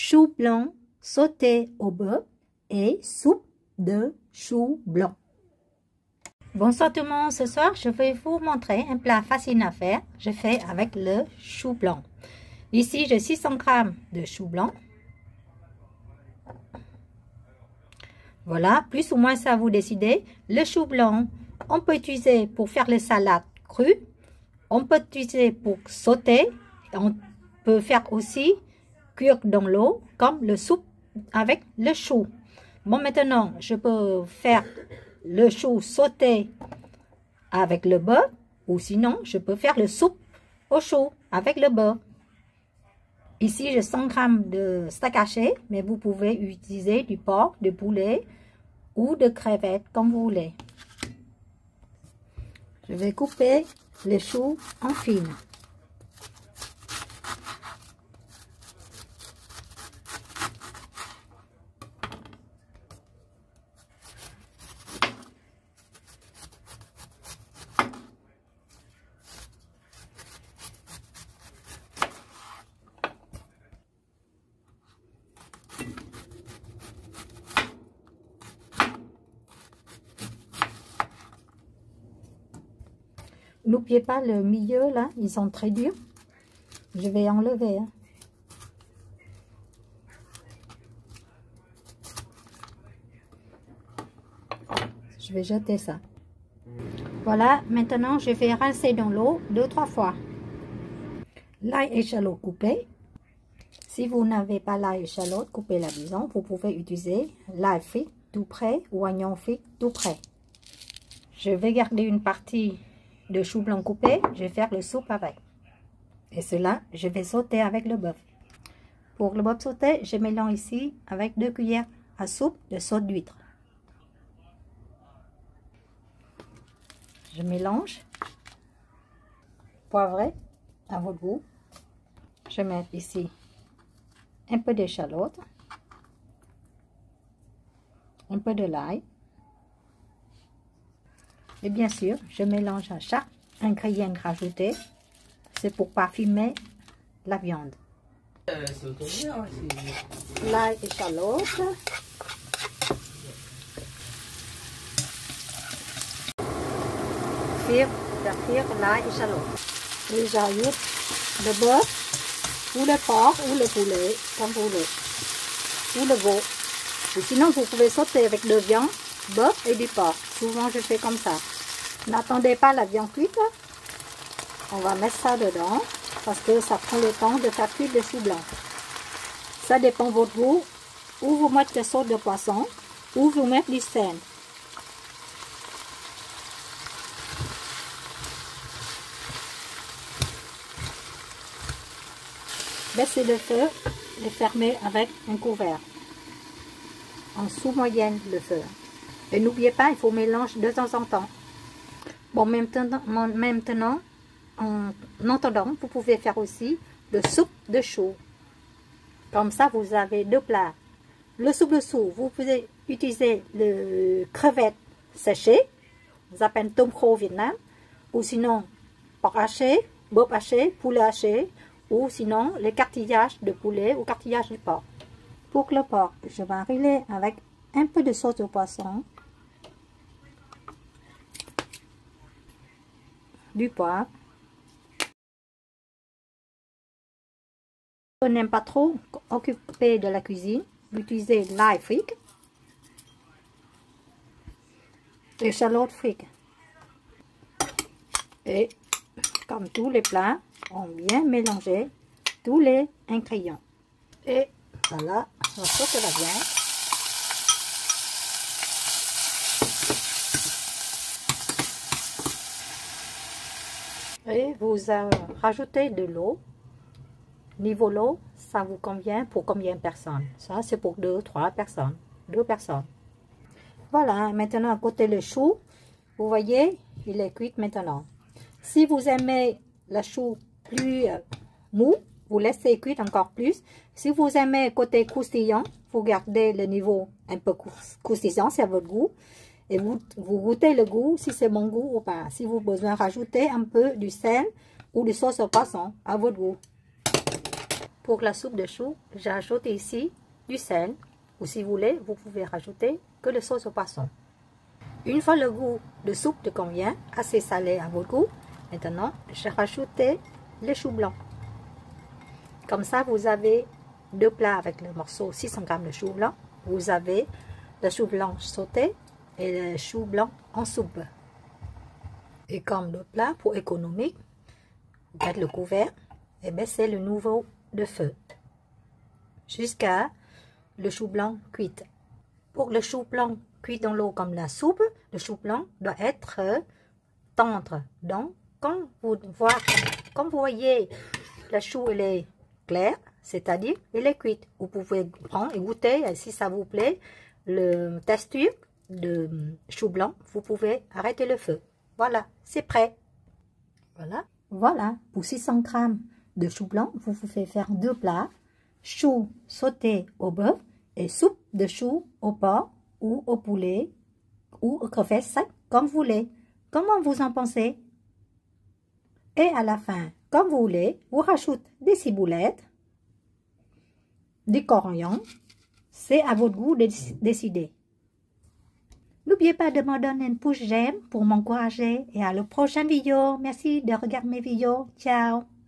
chou blanc sauté au beurre et soupe de chou blanc. Bonsoir tout le monde, ce soir je vais vous montrer un plat facile à faire. Je fais avec le chou blanc. Ici j'ai 600 g de chou blanc. Voilà, plus ou moins ça vous décidez. Le chou blanc, on peut utiliser pour faire les salades crues. On peut utiliser pour sauter. On peut faire aussi cuire dans l'eau comme le soupe avec le chou. Bon, maintenant, je peux faire le chou sauté avec le beurre ou sinon, je peux faire le soupe au chou avec le beurre. Ici, j'ai 100 g de steak haché, mais vous pouvez utiliser du porc, du poulet ou de crevettes comme vous voulez. Je vais couper les choux en fines. N'oubliez pas le milieu là, ils sont très durs. Je vais enlever. Je vais jeter ça. Voilà, maintenant je vais rincer dans l'eau 2-3 fois. L'ail échalote coupé. Si vous n'avez pas l'ail échalote coupé la maison, vous pouvez utiliser l'ail fric tout prêt ou oignon fric tout prêt. Je vais garder une partie de chou blanc coupé, je vais faire le soupe avec. Et cela, je vais sauter avec le bœuf. Pour le bœuf sauté, je mélange ici avec 2 cuillères à soupe de sauce d'huître. Je mélange. Poivré à votre goût. Je mets ici un peu d'échalote, un peu de l'ail. Et bien sûr, je mélange à chaque ingrédient rajouté. C'est pour parfumer la viande. L'ail échalote. Faire cuire l'ail échalote. Et j'ajoute le bœuf, ou le porc, ou le poulet, comme vous voulez. Ou le veau. Ou sinon, vous pouvez sauter avec de viande, bœuf et du porc. Souvent, je fais comme ça. N'attendez pas la viande cuite. On va mettre ça dedans parce que ça prend le temps de faire cuire le chou blanc. Ça dépend de votre goût. Ou vous mettez de sauce de poisson ou vous mettez du sel. Baissez le feu et fermez avec un couvert. En sous-moyenne le feu. Et n'oubliez pas, il faut mélanger de temps en temps. Bon, maintenant, en attendant, vous pouvez faire aussi le soupe de chou. Comme ça, vous avez 2 plats. Le soupe de chou, vous pouvez utiliser le crevette séchée, ça s'appelle tôm khô Việt Nam, ou sinon porc haché, bœuf haché, poulet haché, ou sinon les cartillages de poulet ou cartillages de porc. Pour le porc, je vais enriler avec un peu de sauce de poisson, du poivre. Si on n'aime pas trop occuper de la cuisine, vous utilisez l'ail fric, l'échalote fric. Et comme tous les plats, on bien mélanger tous les ingrédients. Et voilà, on saute la viande. Et vous rajoutez de l'eau. Niveau l'eau, ça vous convient pour combien de personnes? Ça, c'est pour 2-3 personnes. 2 personnes. Voilà, maintenant à côté le chou, vous voyez, il est cuit maintenant. Si vous aimez le chou plus mou, vous laissez cuire encore plus. Si vous aimez côté croustillant, vous gardez le niveau un peu croustillant, c'est à votre goût. Et vous goûtez le goût, si c'est bon goût ou pas. Si vous avez besoin de rajouter un peu du sel ou du sauce au poisson, à votre goût. Pour la soupe de choux, j'ai ajouté ici du sel, ou si vous voulez, vous pouvez rajouter que le sauce au poisson. Une fois le goût de soupe te convient, assez salé à votre goût, maintenant j'ai rajouté les choux blancs. Comme ça, vous avez deux plats avec le morceau 600 g de choux blancs. Vous avez le chou blanc sauté et le chou blanc en soupe. Et comme le plat pour économique, vous faites le couvert et baissez le niveau de feu jusqu'à le chou blanc cuit. Pour le chou blanc cuit dans l'eau comme la soupe, le chou blanc doit être tendre. Donc, quand vous voyez le chou il est clair, c'est-à-dire il est cuit, vous pouvez prendre et goûter. Et si ça vous plaît, le texture de chou blanc, vous pouvez arrêter le feu. Voilà, c'est prêt. Voilà, pour 600 g de chou blanc, vous pouvez faire deux plats, chou sauté au bœuf et soupe de chou au porc ou au poulet ou aux crevettes secs, comme vous voulez. Comment vous en pensez? Et à la fin, comme vous voulez, vous rajoutez des ciboulettes, du coriandre, c'est à votre goût de décider. N'oubliez pas de me donner un pouce j'aime pour m'encourager et à la prochaine vidéo. Merci de regarder mes vidéos. Ciao!